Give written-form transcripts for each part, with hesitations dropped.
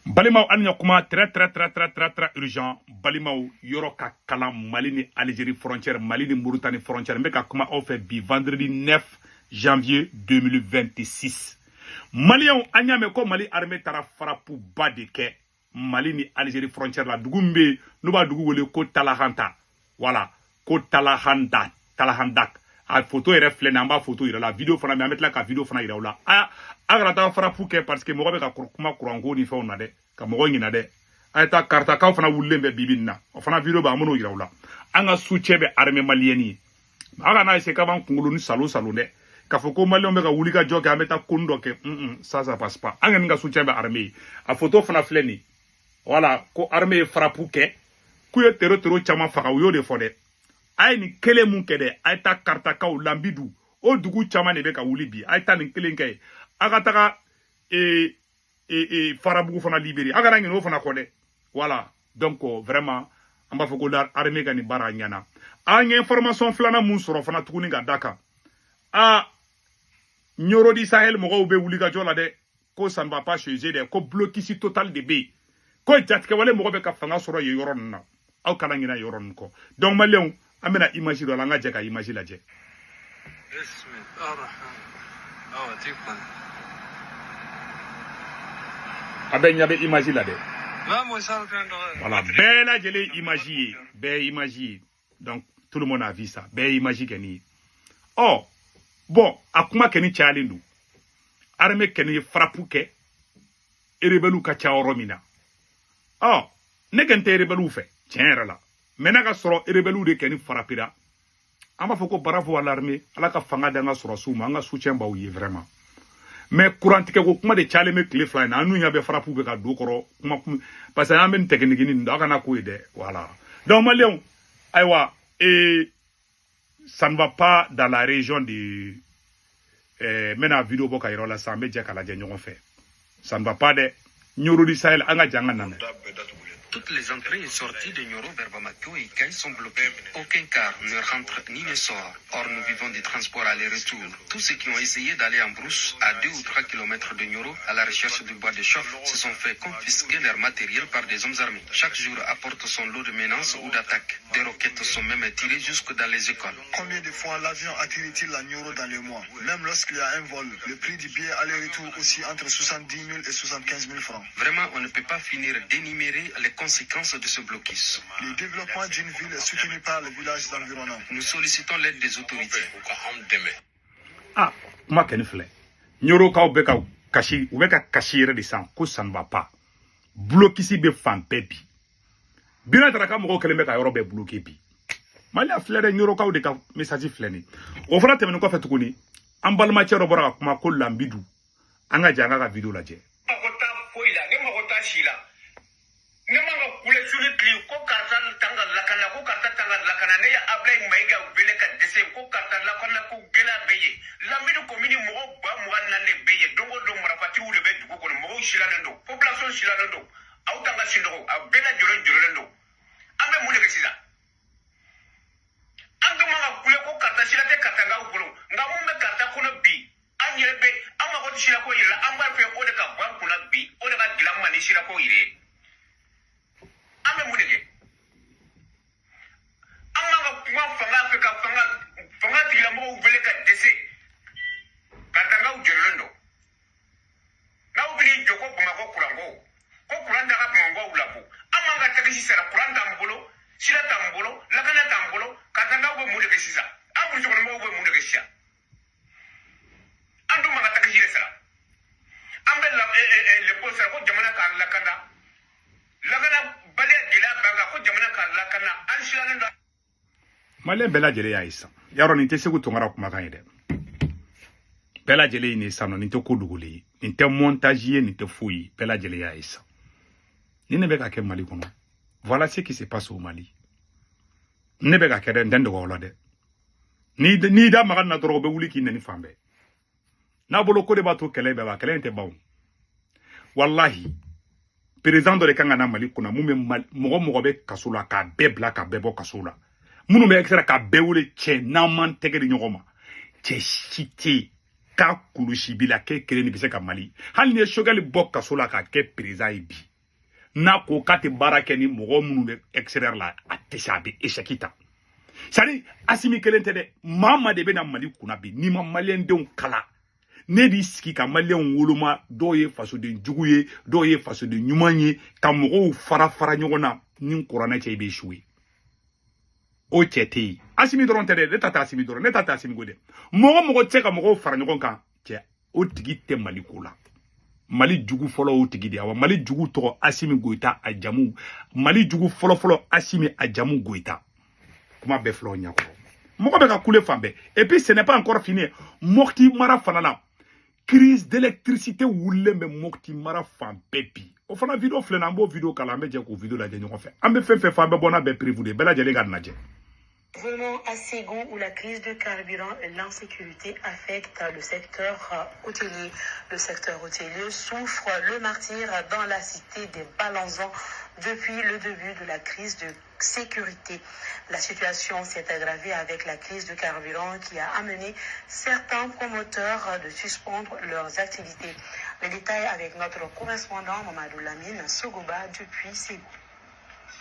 Balimaw anya kuma très urgent. Balimaw yoro ka kalam Mali ni Algérie frontière, Mali ni Mauritanie frontière. Mbeka kuma on fait bi vendredi 9 janvier 2026. Maliens anya me ko Mali armée tara farapu badeke. Mali ni Algérie frontière la dugumbe nuba dugu wele ko Talahanta. Voilà, ko Talahandak. A photo est reflet namba photo ira la vidéo fana me mettre la ka vidéo fana ira la a agrata farapu ke parce que mo be ka kuma kurango ni fe on de ka mo ngina de ayta karta ka fana wulembe bibinna o fana vidéo ba mo no ira la anga soutien be armée malienne aga na se ka ban kungulu ni salo de ka foko malien be ka wuli ka joka ameta kundo ke ça passe pas anga nga soutien be armée a photo fana fleni voilà ko armée farapu ke ku yo tero chama faka yo de fode ay ni kele mun kede ay ta karta kaw lambidu o dugu chama ne be ka wuli bi ay ta ni kelen kay aga taka farabugu fana libéré aga na ngino fana kode voilà donc vraiment on va foko la armée gani bara nyana a nge information flana mun soro fana tuguni ga daka a nyoro di Sahel mo go be wuli ga jola de ko ça ne va pas changer de ko blocisi total de be ko jatke wale mo go be ka fanga soro ye yoron na aw kana ngina yoron ko donc malion amena image do la nga jeka image la je abenya be image la de voilà belle jeli image donc tout le monde a vu ça be image keni oh bon akuma keni chalindu armée keni frappe ke rebelu ka chaoromina oh negente rebelu fe tiens là maintenant ka soro rebelu de keni farapira ama foko bravo à l'armée ala ka fanga da nga soro suma nga soutien ba oui vraiment mais courant ke ko kuma de chale me clé fly na anu nya be frapu be ka do koro kuma parce que amen technique ni ndaka na ko ide voilà donc malien aywa et ça ne va pas dans la région de mena vidéo boka iro la sa media kala je nyon fait ça ne va pas de Nyoro di Sahel anga janga nana. Toutes les entrées et sorties de Nyoro vers Bamako et Kaï sont bloquées. Aucun car ne rentre ni ne sort. Or, nous vivons des transports aller-retour. Tous ceux qui ont essayé d'aller en brousse à 2 ou 3 kilomètres de Nyoro à la recherche du bois de chauffe se sont fait confisquer leur matériel par des hommes armés. Chaque jour apporte son lot de menaces ou d'attaques. Des roquettes sont même tirées jusque dans les écoles. Combien de fois l'avion attire-t-il à Nyoro dans le mois? Même lorsqu'il y a un vol, le prix du billet aller-retour aussi entre 70 000 et 75 000 francs. Vraiment, on ne peut pas finir d'énumérer les conséquences de ce blocus. Le développement d'une ville est soutenu par les villages environnants. Nous sollicitons l'aide des autorités. Ah, ma ken fle. Nyoro ka obeka kashi, ubeka kashire de san ko ça ne va pas. Blokisi be fan baby. Bina traka mo ko keleme ka yoro be bloqué bi. Mali afle de nyoro ka de ka message fle ni. O fana temene ko fetukuni. Ambalma chero bora kuma ko lambidu. Anga janga ka video la je. Malen bela jele ya isa. Yaro ninte segu tongara kuma kan yede. Bela jele ni sano ninte koduguli. Ninte montagier ninte fouille. Bela jele ya isa. Nine beka ke Mali kono. Voilà ce qui se passe au Mali. Ne beka ke den den de wala de. Ni da magan na dorobe wuli ki neni fambe. Na bolo ko de bato kele be ba kele nte bawo. Wallahi président de kanga na Mali kuna mume mogo be kasula ka bebla ka bebo kasula. Munu me extra ka bewule che naman tegeri nyogoma che shiti ka kulushi bila ke kere ni bise ka Mali hal ne shogali bokka sola ka ke président bi n'a ko k'a tɛ baara kɛ ni mɔgɔ minnu bɛ extérieur la a tɛ se a bɛ échec ta c'est-à-dire Assimi kelen tɛ dɛ maa ma de bɛna Mali kunna bi n'i ma maliyɛndenw kala ne b'i sigi ka maliyɛnw woloma dɔw ye fasoden jugu ye dɔw ye fasoden ɲuman ye ka mɔgɔw fara fara ɲɔgɔn na ni kuranɛ cɛ i bɛ échouer o cɛ tɛ yen Assimi dɔrɔn tɛ dɛ ne ta tɛ Assimi dɔrɔn ne ta tɛ Assimi ko dɛ mɔgɔ tɛ se ka mɔgɔw fara ɲɔgɔn kan cɛ o tigi tɛ Mali ko la Mali jugu fɔlɔ o tigi de wa Mali jugu tɔgɔ Assimi Goïta a jamu Mali jugu fɔlɔ Assimi a jamu Goïta kuma bɛɛ filɛ o ɲɛkɔrɔ mɔgɔ bɛ ka kule fan bɛɛ et puis ce n'est pas encore fini Mopti mara fana na crise d'électricité wulilen bɛ Mopti mara fan bɛɛ bi o fana vidéo filɛ na an b'o vidéo kala an bɛ jɛ k'o vidéo lajɛ ɲɔgɔn fɛ an bɛ fɛn fɛn fɔ an bɛ bɔ n'a bɛɛ prévu de bɛɛ lajɛlen ka lajɛ. Venons à Ségou où la crise de carburant et l'insécurité affectent le secteur hôtelier. Le secteur hôtelier souffre le martyre dans la cité des Balanzans depuis le début de la crise de sécurité. La situation s'est aggravée avec la crise de carburant qui a amené certains promoteurs de suspendre leurs activités. Les détails avec notre correspondant Mamadou Lamine Sogoba depuis Ségou.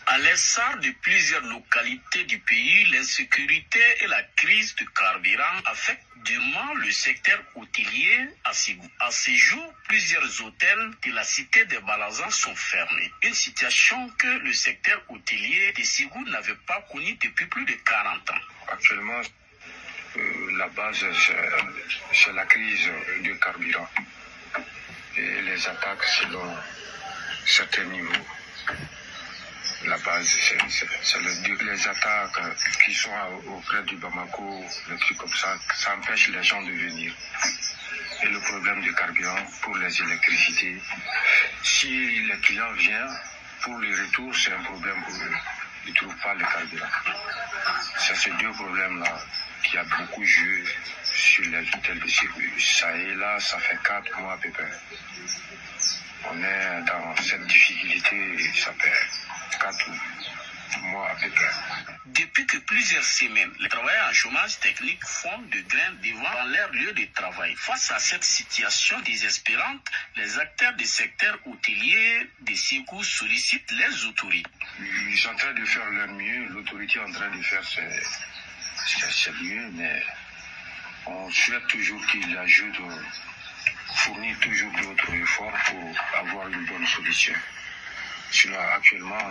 À l'instar de plusieurs localités du pays, l'insécurité et la crise de carburant affectent durement le secteur hôtelier à Ségou. À ce jour, plusieurs hôtels de la cité des Balanzans sont fermés. Une situation que le secteur hôtelier de Ségou n'avait pas connue depuis plus de 40 ans. Actuellement, la base, c'est la crise du carburant et les attaques selon certains niveaux. La base, c'est les attaques qui sont auprès du Bamako, les trucs comme ça empêche les gens de venir. Et le problème du carburant pour les électricités, si les clients viennent, pour le retour, c'est un problème pour eux. Ils ne trouvent pas le carburant. C'est ces deux problèmes-là qui a beaucoup joué sur les hôtels de Ségou. Ça et là, ça fait 4 mois à peu près. On est dans cette difficulté et ça fait 4 mois à peu près. Depuis que plusieurs semaines, les travailleurs en chômage technique font de grains devant leur lieu de travail. Face à cette situation désespérante, les acteurs du secteur hôtelier de Ségou sollicitent les autorités. Ils sont en train de faire leur mieux, l'autorité est en train de faire c'est mieux, mais on souhaite toujours qu'ils ajoutent, fournir toujours d'autres efforts pour avoir une bonne solution. Sinon, actuellement,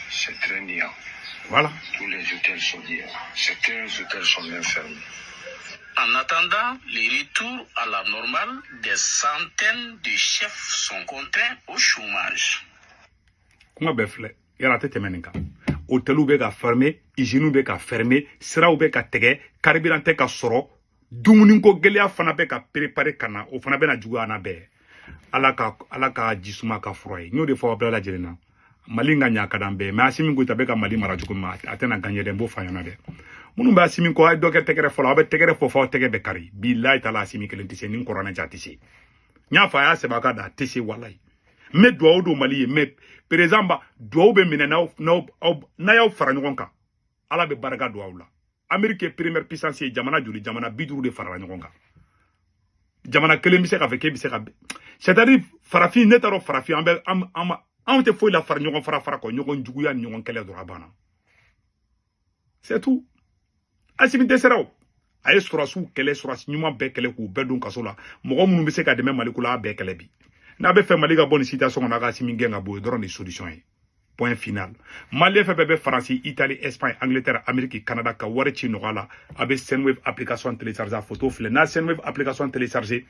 c'est très néant. Voilà. Tous les hôtels sont néants. Certains hôtels sont même fermés. En attendant le retour à la normale, des centaines de chefs sont contraints au chômage. Kuma bɛɛ filɛ yala a tɛ tɛmɛ nin kan hôteliw bɛ ka fermer usines bɛ ka fermer siraw bɛ ka tigɛ carburant tɛ ka sɔrɔ dumuniko gɛlɛya fana bɛ ka préparer ka na o fana bɛna juguya n'a bɛɛ ala ka jisuma ka fura ye n y'o de fɔ bɛɛ lajɛlen na Mali ka ɲa ka d'an bɛɛ mais Assimi Goïta bɛ ka Mali mara cogo min a tɛna gagnɛ dɛ n b'o fɔ a ɲɛna dɛ minnu bɛ Assimi kɔ a ye dɔ kɛ tɛgɛrɛ fɔlɔ aw bɛ tɛgɛrɛ fɔ fɔ aw tɛgɛ bɛ kari bilahi taala Assimi kelen tɛ se ni kuranɛ cɛ a tɛ se n y'a fɔ a y'a sɛbɛn a ka da a tɛ se walayi n bɛ dugawu don Mali ye mais président ba dugawu bɛ minɛ n'a y'aw fara ɲɔgɔn kan ala bɛ barika don aw la Amérique ye première puissance ye jamana joli jamana 50 de farala ɲɔgɔn kan jamana kelen bɛ se k'a fɔ k'e bɛ se ka c'est-à-dire farafin ne t'a dɔn farafin anw tɛ foyi la fara ɲɔgɔn fara kɔ ɲɔgɔn juguya ni ɲɔgɔn kɛlɛ dɔrɔn a banna c'est tout Assimi dɛsɛra o a ye sɔrɔsiw kɛlɛ sɔrɔsi ɲuman bɛɛ kɛlɛ k'u bɛɛ don kaso la mɔgɔ minnu bɛ se ka dɛmɛ Mali ko la a bɛɛ kɛlɛ bi n'a bɛ fɛ Mali ka bɔ nin situation kɔnɔ a ka Assimi gɛn ka bɔ o ye dɔrɔn de solution ye point final Mali fɛn bɛɛ bɛ Faransi Italie Espagne Angleterre Amérique Canada ka wari ci nɔgɔya la a bɛ Sendwave application télécharger a photo filɛ n'a Sendwave application télécharger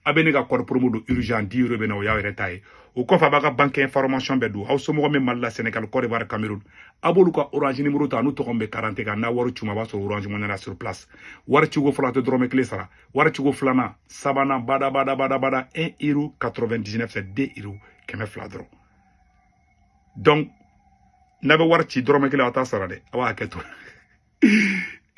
a bɛ ne ka code promo don urgent 10 € bɛ na o y'aw yɛrɛ ta ye o kɔfɛ a b'a ka banque information bɛɛ don aw somɔgɔ min Mali la Sénégal Côte d'Ivoire Cameroun a b'olu ka orange numéro ta n'u tɔgɔ bɛ garantie kan n'a wari cuma a b'a sɔrɔ orange money la sur place wari cigo fɔlɔ a tɛ dɔrɔmɛ kelen sara wari cigo filanan sabanan bada 1,99 € c'est 2 € 200 dɔrɔn donc n'a bɛ wari ci dɔrɔmɛ kelen a t'a sara dɛ a b'a hakɛ to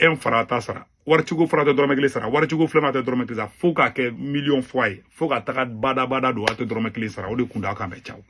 un fara a t'a sara wari cigo fɔlɔ a tɛ dɔrɔmɛ kelen sara wari cigo filanan a tɛ dɔrɔmɛ kelen sara fo k'a kɛ million fois ye fo ka taga bada don a tɛ dɔrɔmɛ kelen sara o de kun da kan bɛ caw